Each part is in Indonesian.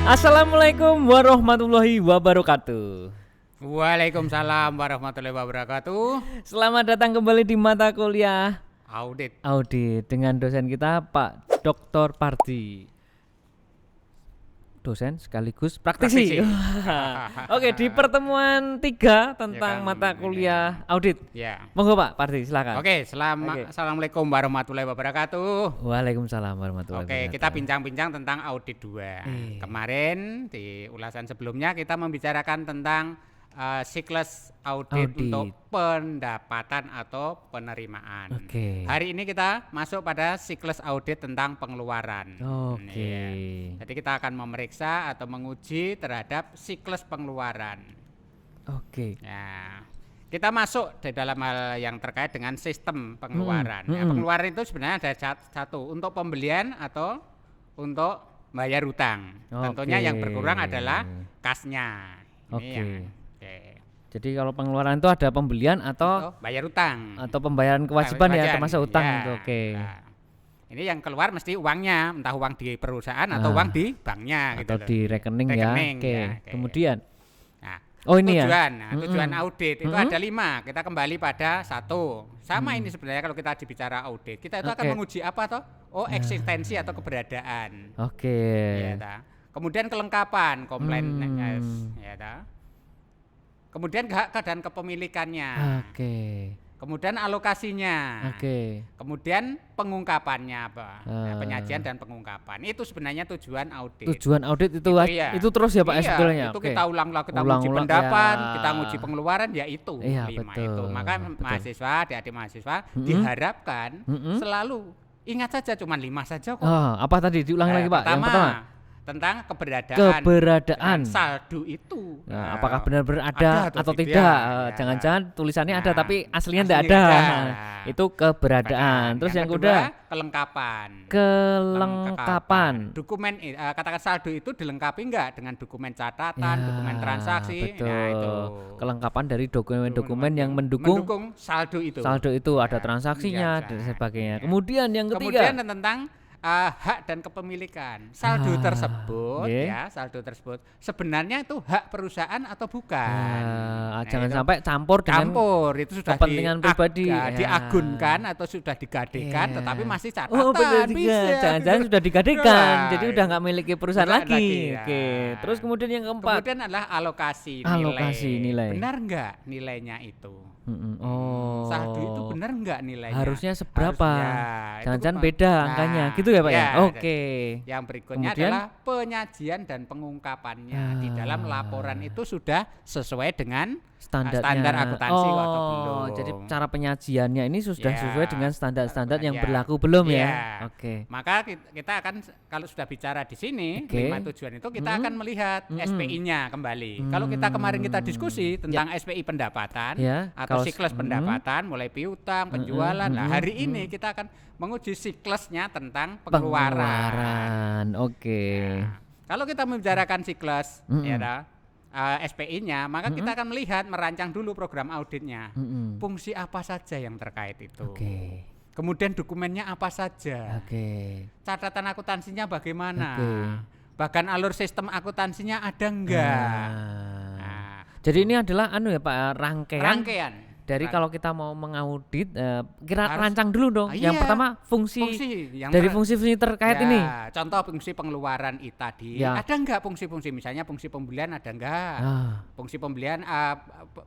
Assalamualaikum warahmatullahi wabarakatuh. Waalaikumsalam warahmatullahi wabarakatuh. Selamat datang kembali di mata kuliah Audit. dengan dosen kita Pak Dr. Pardi. Dosen sekaligus praktisi. Oke, di pertemuan 3 tentang mata kuliah audit. Ya. Monggo Pak Pardi, silakan. Oke, Assalamualaikum warahmatullahi wabarakatuh. Waalaikumsalam warahmatullahi wabarakatuh. Oke, kita bincang-bincang tentang audit 2. Kemarin di ulasan sebelumnya kita membicarakan tentang siklus audit untuk pendapatan atau penerimaan. Oke. Hari ini kita masuk pada siklus audit tentang pengeluaran. Oke. Jadi kita akan memeriksa atau menguji terhadap siklus pengeluaran. Oke. Ya, kita masuk di dalam hal yang terkait dengan sistem pengeluaran. Ya, pengeluaran itu sebenarnya ada satu untuk pembelian atau untuk bayar utang. Tentunya yang berkurang adalah kasnya. Jadi kalau pengeluaran itu ada pembelian atau bayar utang atau pembayaran kewajiban ya, termasuk utang itu. Oke. Nah, ini yang keluar mesti uangnya, entah uang di perusahaan atau uang di banknya atau gitu di rekening ya. Oke. Kemudian tujuan, tujuan audit itu ada 5. Kita kembali pada 1. Sama ini sebenarnya kalau kita bicara audit, kita itu akan menguji apa toh? Eksistensi atau keberadaan. Oke. Ya, kemudian kelengkapan, compliance, ya ta. Kemudian keadaan kepemilikannya. Oke. Kemudian alokasinya. Oke. Kemudian pengungkapannya apa? Penyajian dan pengungkapan. Itu sebenarnya tujuan audit. Tujuan audit itu terus ya Pak sebetulnya. Itu kita ulang-ulang, kita uji pendapat, kita uji pengeluaran, ya itu 5 itu. Maka mahasiswa, adik-adik mahasiswa diharapkan selalu ingat saja cuma 5 saja kok. Apa tadi diulang lagi Pak? Yang pertama tentang keberadaan saldo itu. Apakah benar-benar ada atau tidak? Jangan-jangan tulisannya ada tapi aslinya tidak ada. Itu keberadaan. Terus yang kedua kelengkapan. Dokumen, katakan saldo itu dilengkapi enggak dengan dokumen catatan, dokumen transaksi. Betul. Nah, itu kelengkapan dari dokumen-dokumen yang mendukung saldo itu. Saldo itu ada transaksinya dan sebagainya. Kemudian yang ketiga. Kemudian tentang hak dan kepemilikan saldo tersebut saldo tersebut sebenarnya itu hak perusahaan atau bukan. Jangan sampai campur itu sudah kepentingan pribadi diagunkan atau sudah digadekan tetapi masih catatan. Jangan-jangan sudah digadekan jadi udah nggak miliki perusahaan lagi. Oke. Terus kemudian yang keempat. Kemudian adalah alokasi nilai. Benar nggak nilainya itu? Saldo itu benar nggak nilainya? Harusnya seberapa? Jangan-jangan beda angkanya gitu ya Pak ya? Oke. Yang berikutnya adalah penyajian dan pengungkapannya. Di dalam laporan itu sudah sesuai dengan standar akuntansi atau belum. Jadi cara penyajiannya ini sudah sesuai dengan standar-standar yang berlaku belum ya? Oke. Maka kita akan kalau sudah bicara di sini 5 tujuan itu kita akan melihat SPI-nya kembali. Kalau kemarin kita diskusi tentang SPI pendapatan atau siklus pendapatan mulai piutang, penjualan. Nah, hari ini kita akan menguji siklusnya tentang pengeluaran. Oke. Nah, kalau kita membicarakan siklus SPI-nya, maka kita akan merancang dulu program auditnya. Fungsi apa saja yang terkait itu. Kemudian dokumennya apa saja. Catatan akuntansinya bagaimana. Bahkan alur sistem akuntansinya ada enggak. Jadi ini adalah Pak rangkaian. Dari Kan. Kalau kita mau mengaudit, kira rancang dulu dong. Yang pertama fungsi dari fungsi-fungsi terkait ini. Contoh fungsi pengeluaran tadi, ada enggak fungsi-fungsi? Misalnya fungsi pembelian ada enggak? Fungsi pembelian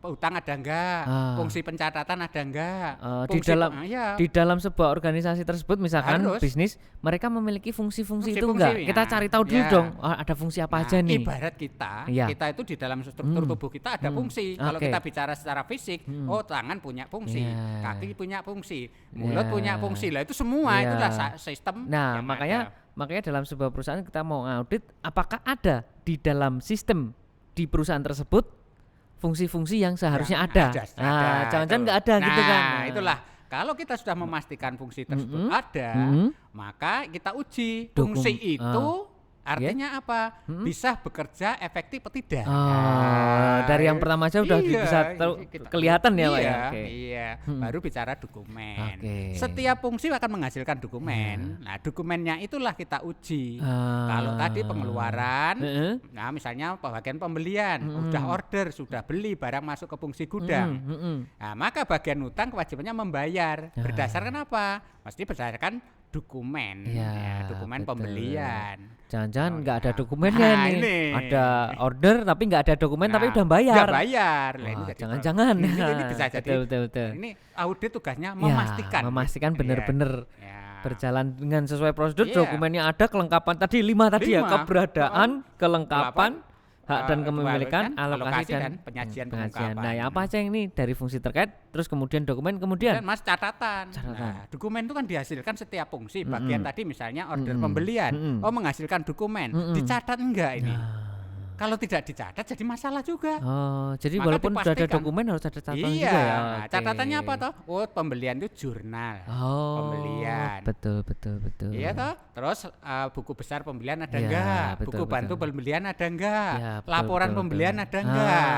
utang ada enggak? Fungsi pencatatan ada enggak? Di dalam sebuah organisasi tersebut, misalkan bisnis, mereka memiliki fungsi-fungsi itu enggak? Kita cari tahu dulu dong. Ada fungsi apa aja nih? Ibarat kita itu di dalam struktur tubuh kita ada fungsi. Kalau kita bicara secara fisik, tangan punya fungsi, kaki punya fungsi, mulut punya fungsi. Lah itu semua itulah sistem. Nah, makanya dalam sebuah perusahaan kita mau ngaudit apakah ada di dalam sistem di perusahaan tersebut fungsi-fungsi yang seharusnya ada. Jangan-jangan nggak ada gitu kan. Nah, itulah. Kalau kita sudah memastikan fungsi tersebut ada, maka kita uji fungsi itu Artinya apa? Bisa bekerja efektif atau tidak. Dari yang pertama aja udah bisa kelihatan ya Pak ya. Iya, baru bicara dokumen. Setiap fungsi akan menghasilkan dokumen. Nah, dokumennya itulah kita uji. Kalau tadi pengeluaran, nah misalnya bagian pembelian, udah order, sudah beli barang masuk ke fungsi gudang. Nah, maka bagian utang kewajibannya membayar. Berdasarkan apa? Pasti berdasarkan dokumen, dokumen pembelian. Jangan-jangan nggak ada dokumennya nih. Ada order tapi nggak ada dokumen tapi udah bayar. Nggak bayar. Jangan-jangan. Ini bisa jadi. Betul. Ini audit tugasnya memastikan. Memastikan benar-benar berjalan dengan sesuai prosedur. Dokumennya ada, kelengkapan tadi 5 tadi ya, keberadaan, kelengkapan, hak dan kepemilikan, alokasi dan penyajian. Nah, ya apa aja yang ini dari fungsi terkait, terus kemudian dokumen, kemudian Mas catatan. Nah, dokumen itu kan dihasilkan setiap fungsi. Bagian tadi misalnya order pembelian, menghasilkan dokumen, dicatat enggak ini? Kalau tidak dicatat jadi masalah juga. Jadi maka walaupun sudah ada dokumen harus ada catatan juga ya. Catatannya apa toh? Pembelian itu jurnal. Pembelian. Betul. Iya toh. Terus buku besar pembelian ada enggak? Buku bantu pembelian ada enggak? Laporan pembelian ada enggak?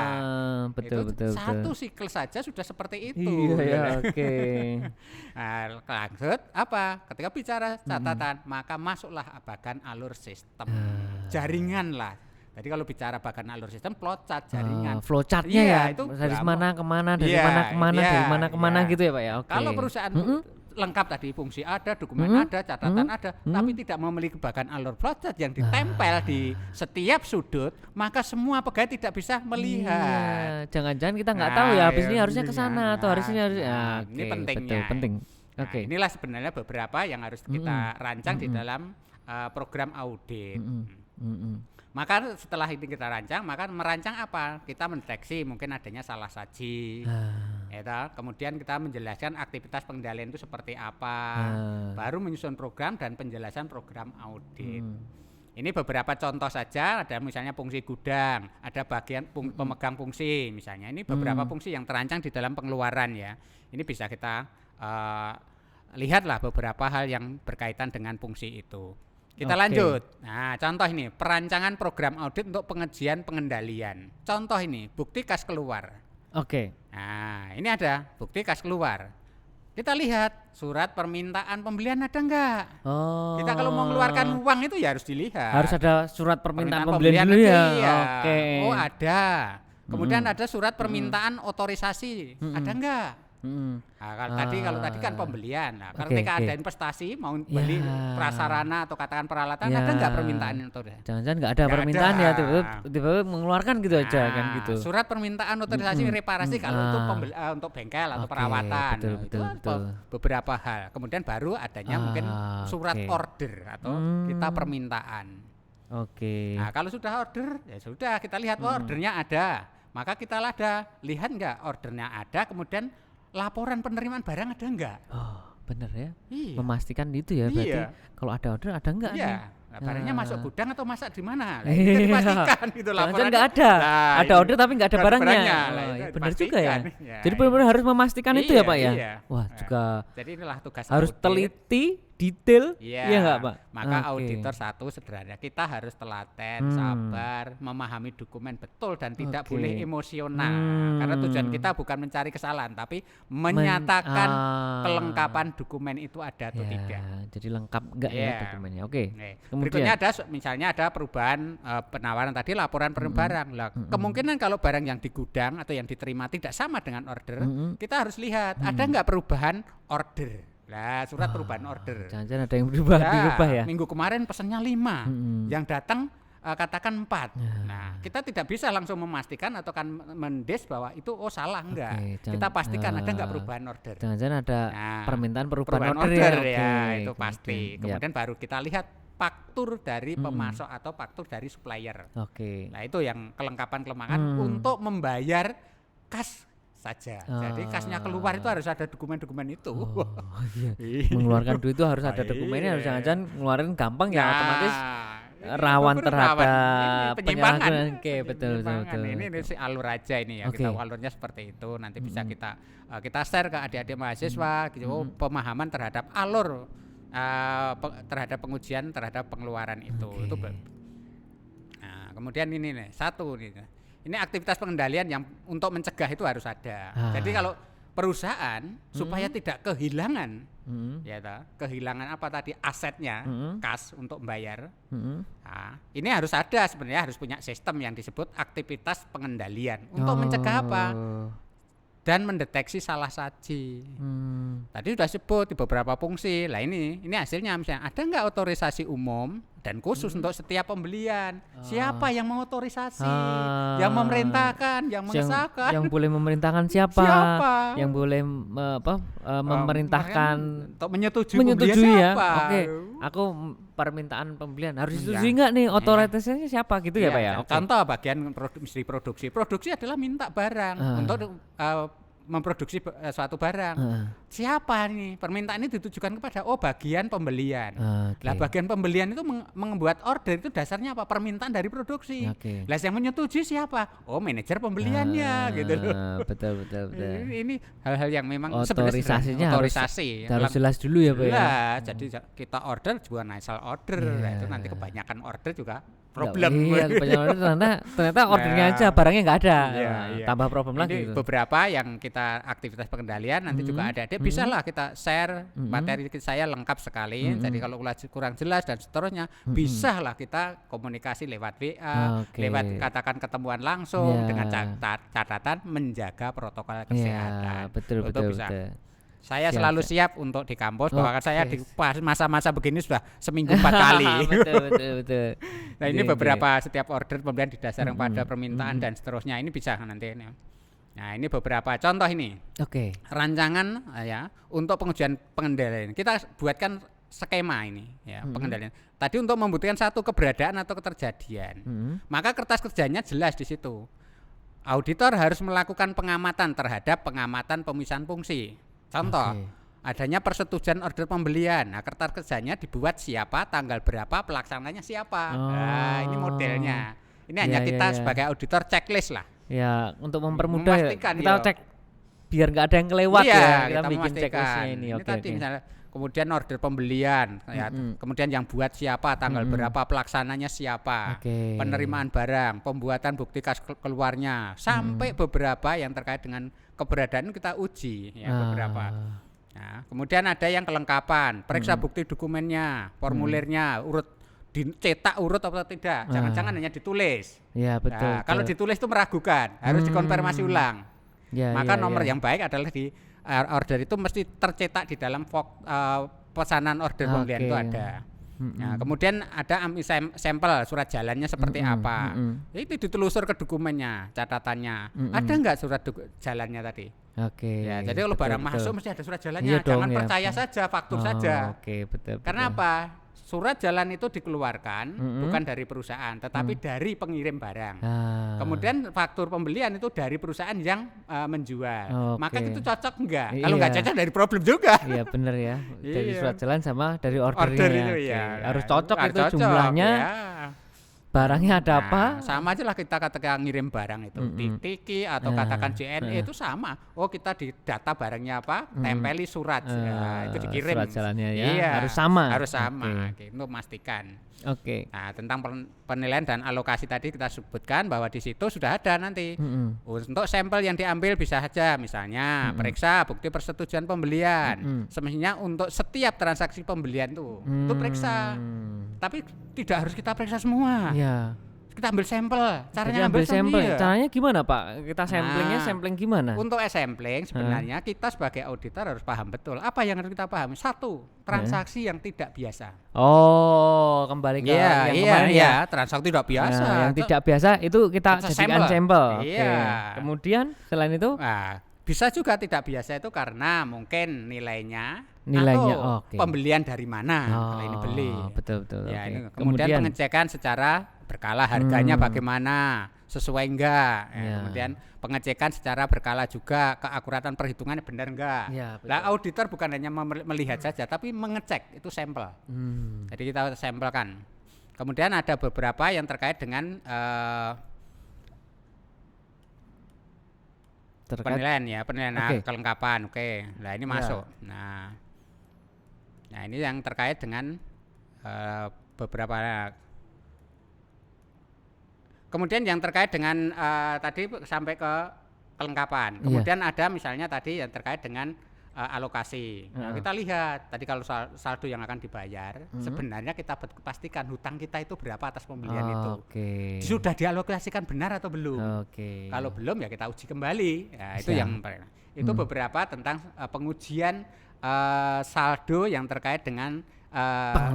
Betul. Satu siklus saja sudah seperti itu. Iya, lanjut apa? Ketika bicara catatan, maka masuklah bagan alur sistem. Jaringan lah. Jadi kalau bicara bagan alur sistem, flowchart jaringan. Flowchartnya ya, itu dari mana kemana, dari mana kemana, dari mana kemana gitu ya Pak ya. Kalau perusahaan lengkap tadi, fungsi ada, dokumen ada, catatan ada, tapi tidak memiliki bagan alur flowchart yang ditempel di setiap sudut, maka semua pegawai tidak bisa melihat. Jangan-jangan kita nggak tahu ya, habis ini harusnya ke sana atau harus ini harus. Ini pentingnya. Penting. Inilah sebenarnya beberapa yang harus kita rancang di dalam program audit. Maka setelah ini kita rancang, maka merancang apa? Kita mendeteksi mungkin adanya salah saji. Kemudian kita menjelaskan aktivitas pengendalian itu seperti apa. Baru menyusun program dan penjelasan program audit. Ini beberapa contoh saja, ada misalnya fungsi gudang, ada bagian pemegang fungsi misalnya. Ini beberapa fungsi yang terancang di dalam pengeluaran ya. Ini bisa kita lihatlah beberapa hal yang berkaitan dengan fungsi itu. Kita lanjut. Nah, contoh ini perancangan program audit untuk pengujian pengendalian. Contoh ini bukti kas keluar. Nah, ini ada bukti kas keluar. Kita lihat surat permintaan pembelian ada enggak? Kita kalau mau mengeluarkan uang itu ya harus dilihat. Harus ada surat permintaan pembelian dulu ya. Oh, ada. Kemudian ada surat permintaan otorisasi. Ada enggak? Nah, kalau tadi kan pembelian. Nah, ketika ada investasi mau beli prasarana atau katakan peralatan, ada enggak permintaan itu? Jangan-jangan enggak ada permintaan ya, tiba-tiba mengeluarkan gitu aja kan gitu. Surat permintaan otorisasi reparasi kalau itu untuk bengkel atau perawatan. Betul. Beberapa hal. Kemudian baru adanya mungkin surat order atau kita permintaan. Nah, kalau sudah order ya sudah kita lihat ordernya ada. Maka kita lihat enggak ordernya ada, kemudian laporan penerimaan barang ada enggak? Bener ya. Memastikan itu ya berarti. Kalau ada order ada enggak nih? Barangnya masuk gudang atau masak di mana? Itu dipastikan gitu laporannya. Enggak ada. Ada order tapi enggak ada barangnya. Benar juga ya. Jadi benar-benar harus memastikan itu ya Pak ya. Wah, juga. Jadi inilah tugas harus teliti, detail, iya enggak Pak? Maka auditor satu sederhana, kita harus telaten, sabar, memahami dokumen betul dan tidak boleh emosional. Karena tujuan kita bukan mencari kesalahan, tapi menyatakan kelengkapan dokumen itu ada atau tidak. Jadi lengkap enggak ya dokumennya? Berikutnya ada misalnya ada perubahan penawaran tadi laporan per barang. Kemungkinan kalau barang yang di gudang atau yang diterima tidak sama dengan order, kita harus lihat ada enggak perubahan order. Nah, surat perubahan order. Jangan-jangan ada yang dirubah ya. Minggu kemarin pesannya 5, yang datang katakan 4. Nah, kita tidak bisa langsung memastikan atau kan mendes bahwa itu salah enggak. Kita pastikan ada enggak perubahan order. Jangan-jangan ada permintaan perubahan order ya. Itu pasti. Kemudian baru kita lihat faktur dari pemasok atau faktur dari supplier. Nah, itu yang kelengkapan untuk membayar kas saja. Jadi kasnya keluar itu harus ada dokumen-dokumen itu. Mengeluarkan duit itu harus ada dokumennya, harus jangan-jangan ngeluarin gampang ya otomatis rawan terhadap penyimpangan. Betul. Ini si alur aja ini ya. Kita alurnya seperti itu. Nanti bisa kita share ke adik-adik mahasiswa gitu, pemahaman terhadap alur terhadap pengujian terhadap pengeluaran itu. Itu kemudian ini nih, satu nih. Ini aktivitas pengendalian yang untuk mencegah itu harus ada. Jadi kalau perusahaan supaya tidak kehilangan ya kehilangan apa tadi asetnya kas untuk membayar. Nah, ini harus ada sebenarnya, harus punya sistem yang disebut aktivitas pengendalian untuk mencegah apa? Dan mendeteksi salah saji. Tadi sudah sebut di beberapa fungsi. Lah ini hasilnya misalnya ada nggak otorisasi umum dan khusus untuk setiap pembelian. Siapa yang mengotorisasi? Yang memerintahkan, yang mengesahkan. Yang boleh memerintahkan siapa? Yang boleh memerintahkan untuk menyetujui ya. siapa? Oke. Aku permintaan pembelian harus disetujui nggak nih otoritasnya siapa gitu ya Pak ya? Contoh bagian industri produksi. Produksi adalah minta barang untuk memproduksi suatu barang. Siapa nih? Permintaan ini ditujukan kepada bagian pembelian. Lah bagian pembelian itu membuat order itu dasarnya apa? Permintaan dari produksi. Lah yang menyetujui siapa? Manajer pembeliannya gitu loh. Betul. Ini hal-hal yang memang otorisasinya harus jelas dulu ya Pak ya. Jadi kita order juga asal order. Itu nanti kebanyakan order juga problem. Ternyata ordernya aja barangnya nggak ada. Tambah problem lagi. Beberapa yang kita aktivitas pengendalian nanti juga ada. Bisa lah kita share materi saya lengkap sekali. Jadi kalau kurang jelas dan seterusnya, bisa lah kita komunikasi lewat WA, lewat katakan ketemuan langsung dengan catatan menjaga protokol kesehatan. Betul. Saya selalu siap untuk di kampus, bahkan saya di masa-masa begini sudah seminggu 4 kali. betul. Nah ini beberapa setiap order pembelian didasarkan pada permintaan dan seterusnya, ini bisa nanti. Nah ini beberapa contoh ini. Rancangan ya untuk pengujian pengendalian. Kita buatkan skema ini ya pengendalian. Tadi untuk membuktikan satu keberadaan atau keterjadian. Maka kertas kerjanya jelas di situ. Auditor harus melakukan pengamatan terhadap pengamatan pemisahan fungsi. Contoh, adanya persetujuan order pembelian. Nah, kertas kerjanya dibuat siapa, tanggal berapa, pelaksananya siapa. Nah, ini modelnya. Ini hanya kita sebagai auditor checklist lah. Ya, untuk mempermudah kita cek biar nggak ada yang kelewat kita bikin checklistnya ini. Ini tadi misalnya kemudian order pembelian, kemudian yang buat siapa, tanggal berapa, pelaksananya siapa, penerimaan barang, pembuatan bukti kas keluarnya, sampai beberapa yang terkait dengan keberadaan kita uji beberapa. Nah, kemudian ada yang kelengkapan, periksa bukti dokumennya, formulirnya, urut dicetak urut atau tidak, jangan-jangan hanya ditulis. Ya betul. Nah, kalau ditulis itu meragukan, harus dikonfirmasi ulang. Maka nomor yang baik adalah di order itu mesti tercetak di dalam pesanan order pembelian itu ada. Nah, kemudian ada sampel surat jalannya seperti apa. Itu ditelusur ke dokumennya, catatannya. Ada nggak surat jalannya tadi? Ya, jadi kalau barang masuk mesti ada surat jalannya. Jangan percaya saja faktur saja. Betul. Karena apa? Surat jalan itu dikeluarkan bukan dari perusahaan, tetapi dari pengirim barang. Kemudian faktur pembelian itu dari perusahaan yang menjual. Maka itu cocok enggak? Kalau enggak cocok dari problem juga. Iya benar ya. Dari surat jalan sama dari ordernya. Itu harus cocok itu jumlahnya. Barangnya ada apa? Sama aja lah kita katakan ngirim barang itu Tiki atau katakan JNE itu sama. Kita di data barangnya apa? Tempeli surat itu dikirim. Surat jalannya harus sama. Harus sama. Untuk memastikan. Nah, tentang penilaian dan alokasi tadi kita sebutkan bahwa di situ sudah ada nanti. Untuk sampel yang diambil bisa saja misalnya periksa bukti persetujuan pembelian. Semestinya untuk setiap transaksi pembelian itu periksa. Tapi tidak harus kita periksa semua. Kita ambil sampel. Caranya ambil sampel. Caranya gimana Pak? Kita sampling gimana? Untuk sampling sebenarnya kita sebagai auditor harus paham betul apa yang harus kita pahami. Satu, transaksi yang tidak biasa. Kembali ke yang kemarin transaksi tidak biasa. Yang tidak biasa itu kita jadikan sampel. Kemudian selain itu bisa juga tidak biasa itu karena mungkin nilainya atau pembelian dari mana kalau ini beli. Betul. Kemudian pengecekan secara berkala harganya bagaimana, sesuai enggak. Kemudian pengecekan secara berkala juga keakuratan perhitungannya benar enggak. Lah auditor bukan hanya melihat saja tapi mengecek itu sampel. Jadi kita sampelkan. Kemudian ada beberapa yang terkait dengan penilaian kelengkapan. Nah ini masuk. Nah ini yang terkait dengan beberapa Kemudian yang terkait dengan tadi sampai ke kelengkapan. Kemudian ada misalnya tadi yang terkait dengan alokasi. Nah, kita lihat tadi kalau saldo yang akan dibayar, sebenarnya kita pastikan hutang kita itu berapa atas pembelian itu. Sudah dialokasikan benar atau belum? Kalau belum ya kita uji kembali. Ya, itu yang itu beberapa tentang pengujian saldo yang terkait dengan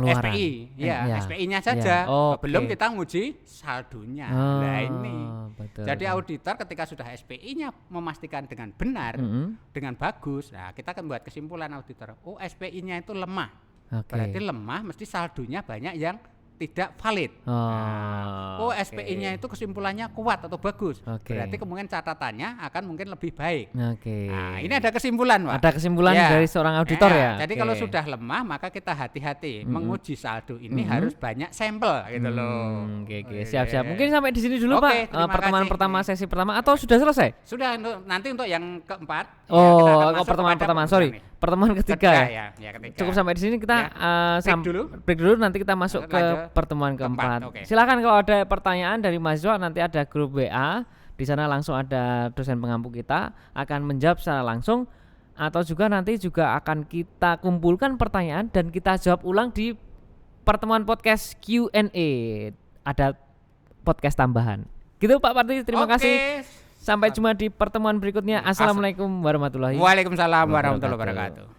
SPI, SPI-nya saja. Belum kita nguji saldonya. Nah ini. Betul. Jadi auditor ketika sudah SPI-nya memastikan dengan benar, dengan bagus, nah kita akan buat kesimpulan auditor. Oh SPI-nya itu lemah. Berarti lemah, mesti saldonya banyak yang tidak valid. Oh SPI-nya itu kesimpulannya kuat atau bagus. Berarti kemungkinan catatannya akan mungkin lebih baik. Nah, ini ada kesimpulan, Pak. Ada kesimpulan dari seorang auditor ya. Jadi kalau sudah lemah maka kita hati-hati menguji saldo ini harus banyak sampel gitu loh. Siap-siap. Mungkin sampai di sini dulu Pak. Pertemuan pertama sesi pertama atau sudah selesai? Sudah nanti untuk yang keempat. Pertemuan pertama. Sorry. Pertemuan ketiga ya. Cukup sampai di sini kita break dulu nanti kita masuk ke pertemuan keempat. Silakan kalau ada pertanyaan dari mahasiswa nanti ada grup WA. Di sana langsung ada dosen pengampu kita akan menjawab secara langsung atau juga nanti juga akan kita kumpulkan pertanyaan dan kita jawab ulang di pertemuan podcast Q&A. Ada podcast tambahan. Gitu Pak Parti, terima kasih. Sampai jumpa di pertemuan berikutnya. Assalamualaikum warahmatullahi wabarakatuh. Waalaikumsalam warahmatullahi wabarakatuh.